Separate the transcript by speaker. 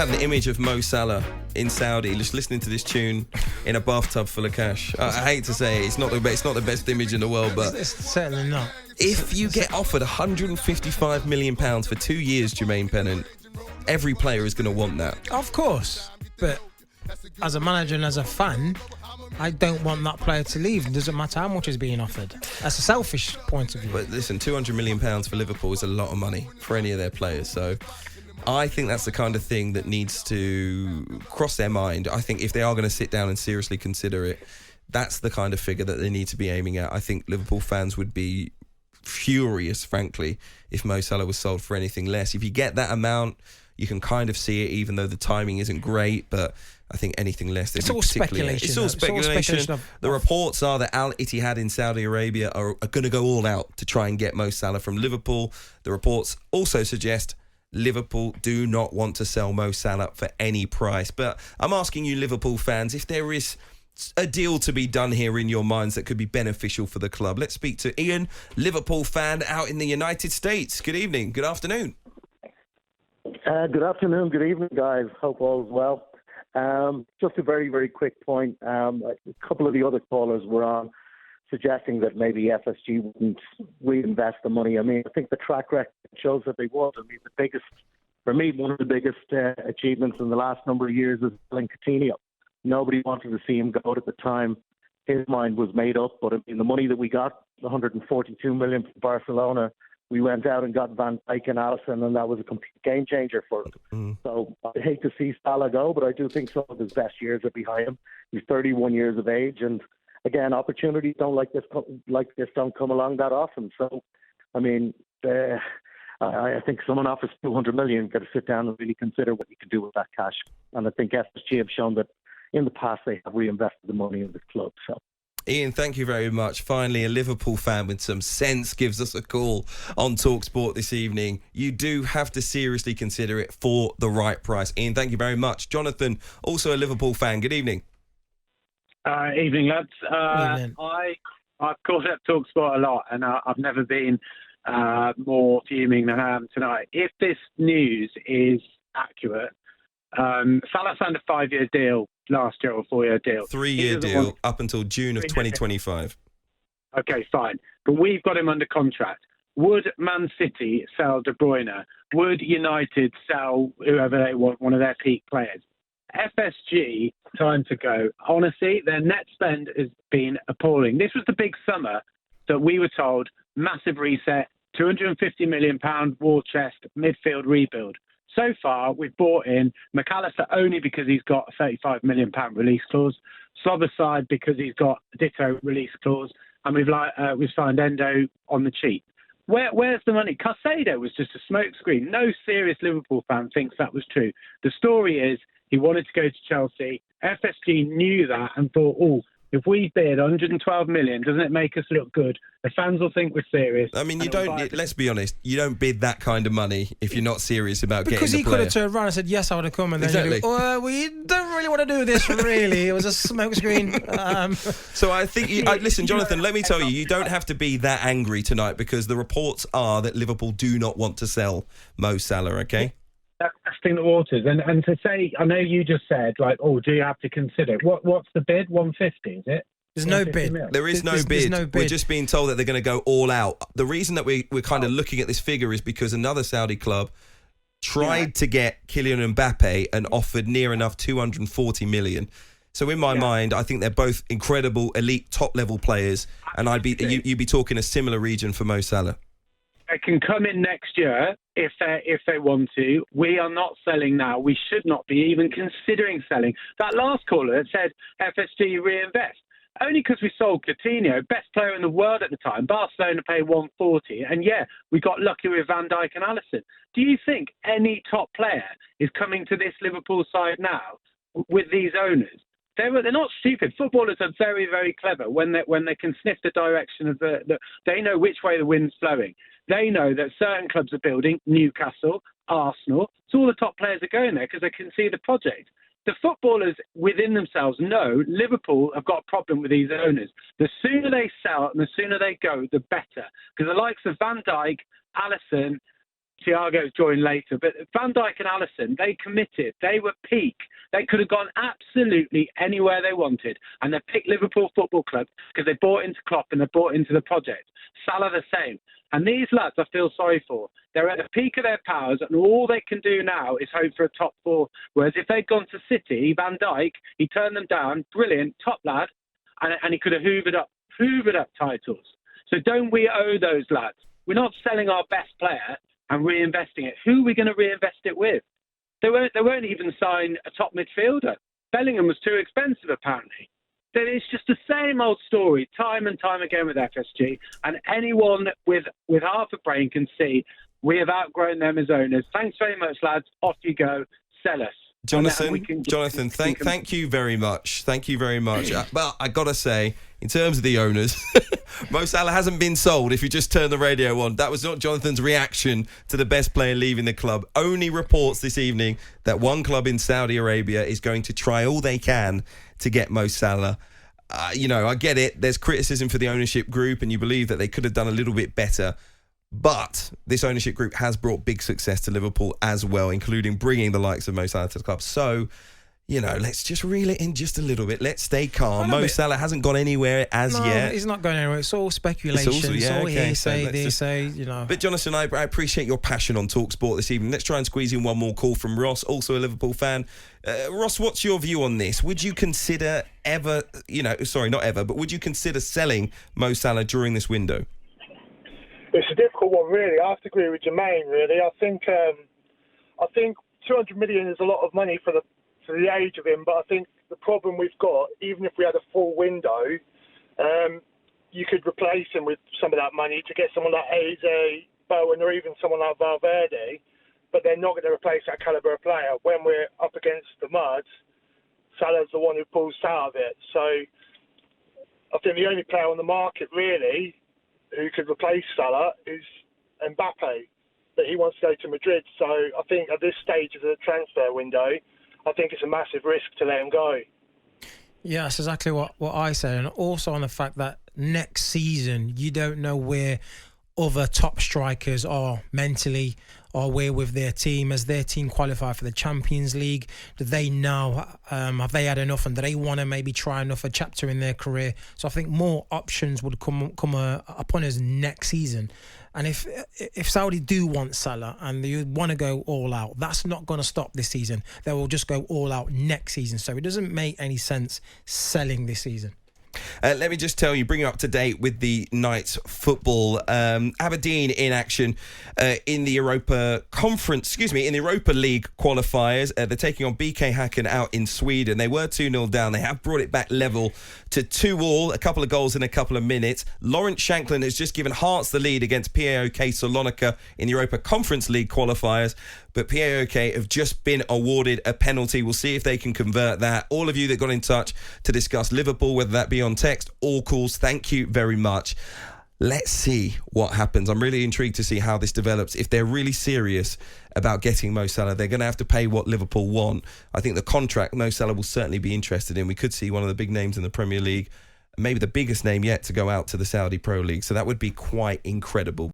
Speaker 1: Have the image of Mo Salah in Saudi just listening to this tune in a bathtub full of cash. I hate to say it, it's not the best image in the world, but
Speaker 2: it's certainly not.
Speaker 1: If you get offered £155 million for 2 years, Jermaine Pennant, every player is going to want that.
Speaker 2: Of course, but as a manager and as a fan, I don't want that player to leave. It doesn't matter how much is being offered. That's a selfish point of view.
Speaker 1: But listen, £200 million for Liverpool is a lot of money for any of their players, so I think that's the kind of thing that needs to cross their mind. I think if they are going to sit down and seriously consider it, that's the kind of figure that they need to be aiming at. I think Liverpool fans would be furious, frankly, if Mo Salah was sold for anything less. If you get that amount, you can kind of see it, even though the timing isn't great, but I think anything less...
Speaker 2: It's all speculation.
Speaker 1: It's all speculation. The reports are that Al-Ittihad in Saudi Arabia are going to go all out to try and get Mo Salah from Liverpool. The reports also suggest Liverpool do not want to sell Mo Salah for any price. But I'm asking you, Liverpool fans, if there is a deal to be done here in your minds that could be beneficial for the club. Let's speak to Ian, Liverpool fan out in the United States. Good evening. Good afternoon.
Speaker 3: Good afternoon. Good evening, guys. Hope all is well. Just a very, very quick point. A couple of the other callers were on suggesting that maybe FSG wouldn't reinvest the money. I mean, I think the track record shows that they would. I mean, one of the biggest achievements in the last number of years is selling Coutinho. Nobody wanted to see him go at the time. His mind was made up, but I mean, the money that we got, $142 million from Barcelona, we went out and got Van Dijk and Alisson, and that was a complete game changer for him. So I hate to see Salah go, but I do think some of his best years are behind him. He's 31 years of age, and again, opportunities like this don't come along that often. So, I mean, I think someone offers $200 million, you've got to sit down and really consider what you can do with that cash. And I think FSG have shown that in the past they have reinvested the money in the club. So,
Speaker 1: Ian, thank you very much. Finally, a Liverpool fan with some sense gives us a call on talkSPORT this evening. You do have to seriously consider it for the right price. Ian, thank you very much. Jonathan, also a Liverpool fan. Good evening.
Speaker 4: Evening, lads. I've called up talkSPORT a lot, and I've never been more fuming than I am tonight. If this news is accurate, Salah signed a 5-year deal last year, or a 4-year deal.
Speaker 1: 3-year deal up until June of 2025.
Speaker 4: Okay, fine. But we've got him under contract. Would Man City sell De Bruyne? Would United sell whoever they want, one of their peak players? FSG, time to go. Honestly, their net spend has been appalling. This was the big summer that we were told, massive reset, £250 million war chest, midfield rebuild. So far, we've bought in McAllister only because he's got a £35 million release clause, Sloboside because he's got a ditto release clause, and we've signed Endo on the cheap. Where's the money? Caicedo was just a smokescreen. No serious Liverpool fan thinks that was true. The story is he wanted to go to Chelsea. FSG knew that and thought, if we bid 112 million, doesn't it make us look good? The fans will think we're serious.
Speaker 1: I mean, let's be honest, you don't bid that kind of money if you're not serious about getting the player.
Speaker 2: Because he could have turned around and said, yes, I want to come. And then
Speaker 1: exactly.
Speaker 2: We don't really want to do this, really. It was a smokescreen.
Speaker 1: So I think, listen, Jonathan, let me tell you don't have to be that angry tonight, because the reports are that Liverpool do not want to sell Mo Salah, okay?
Speaker 4: That's testing the waters. And to say, I know you just said, do you have to consider it? What's the bid? 150, is it?
Speaker 2: There's no bid.
Speaker 1: There is no bid. We're just being told that they're going to go all out. The reason that we're kind of looking at this figure is because another Saudi club tried to get Kylian Mbappe and offered near enough 240 million. So in my mind, I think they're both incredible, elite, top-level players, and you'd be talking a similar region for Mo Salah.
Speaker 4: They can come in next year if they want to. We are not selling now. We should not be even considering selling. That last caller that said FSG reinvest, only because we sold Coutinho, best player in the world at the time. Barcelona paid 140, and we got lucky with Van Dijk and Alisson. Do you think any top player is coming to this Liverpool side now with these owners? They're not stupid. Footballers are very, very clever when they can sniff the direction of they know which way the wind's blowing. They know that certain clubs are building, Newcastle, Arsenal. So all the top players are going there because they can see the project. The footballers within themselves know Liverpool have got a problem with these owners. The sooner they sell and the sooner they go, the better. Because the likes of Van Dijk, Alisson, Thiago's joined later. But Van Dijk and Alisson, they committed. They were peak. They could have gone absolutely anywhere they wanted. And they picked Liverpool Football Club because they bought into Klopp and they bought into the project. Salah the same. And these lads I feel sorry for. They're at the peak of their powers and all they can do now is hope for a top four. Whereas if they'd gone to City, Van Dijk, he turned them down. Brilliant, top lad. And he could have hoovered up titles. So don't we owe those lads? We're not selling our best player and reinvesting it. Who are we going to reinvest it with? They won't even sign a top midfielder. Bellingham was too expensive, apparently. It's just the same old story, time and time again with FSG. And anyone with half a brain can see we have outgrown them as owners. Thanks very much, lads. Off you go. Sell us.
Speaker 1: Jonathan, thank you very much. Thank you very much. But I got to say, in terms of the owners, Mo Salah hasn't been sold if you just turn the radio on. That was not Jonathan's reaction to the best player leaving the club. Only reports this evening that one club in Saudi Arabia is going to try all they can to get Mo Salah. I get it. There's criticism for the ownership group and you believe that they could have done a little bit better. But this ownership group has brought big success to Liverpool as well, including bringing the likes of Mo Salah to the club. So, let's just reel it in just a little bit. Let's stay calm. Mo Salah hasn't gone anywhere yet.
Speaker 2: He's not going anywhere. It's all speculation. It's all hearsay.
Speaker 1: But Jonathan, I appreciate your passion on talkSPORT this evening. Let's try and squeeze in one more call from Ross, also a Liverpool fan. Ross, what's your view on this? Would you consider would you consider selling Mo Salah during this window?
Speaker 5: It's a difficult one, really. I have to agree with Jermaine, really. I think 200 million is a lot of money for the age of him, but I think the problem we've got, even if we had a full window, you could replace him with some of that money to get someone like Eze, Bowen, or even someone like Valverde, but they're not going to replace that calibre of player. When we're up against the mud, Salah's the one who pulls out of it. So I think the only player on the market, really, who could replace Salah is Mbappe, but he wants to go to Madrid. So I think at this stage of the transfer window, I think it's a massive risk to let him go.
Speaker 2: Yeah, that's exactly what I said. And also on the fact that next season, you don't know where other top strikers are mentally or where with their team. As their team qualify for the Champions League, do they know, have they had enough and do they want to maybe try another chapter in their career? So I think more options would come upon us next season. And if Saudi do want Salah and they want to go all out, that's not going to stop this season. They will just go all out next season. So it doesn't make any sense selling this season.
Speaker 1: Let me just tell you, bring you up to date with the night's football. Aberdeen in action in the Europa League qualifiers. They're taking on BK Häcken out in Sweden. They were 2-0 down. They have brought it back level to 2-2, a couple of goals in a couple of minutes. Lawrence Shankland has just given Hearts the lead against PAOK Salonika in the Europa Conference League qualifiers. But PAOK have just been awarded a penalty. We'll see if they can convert that. All of you that got in touch to discuss Liverpool, whether that be on text or calls, thank you very much. Let's see what happens. I'm really intrigued to see how this develops. If they're really serious about getting Mo Salah, they're going to have to pay what Liverpool want. I think the contract Mo Salah will certainly be interested in. We could see one of the big names in the Premier League, maybe the biggest name yet, to go out to the Saudi Pro League. So that would be quite incredible.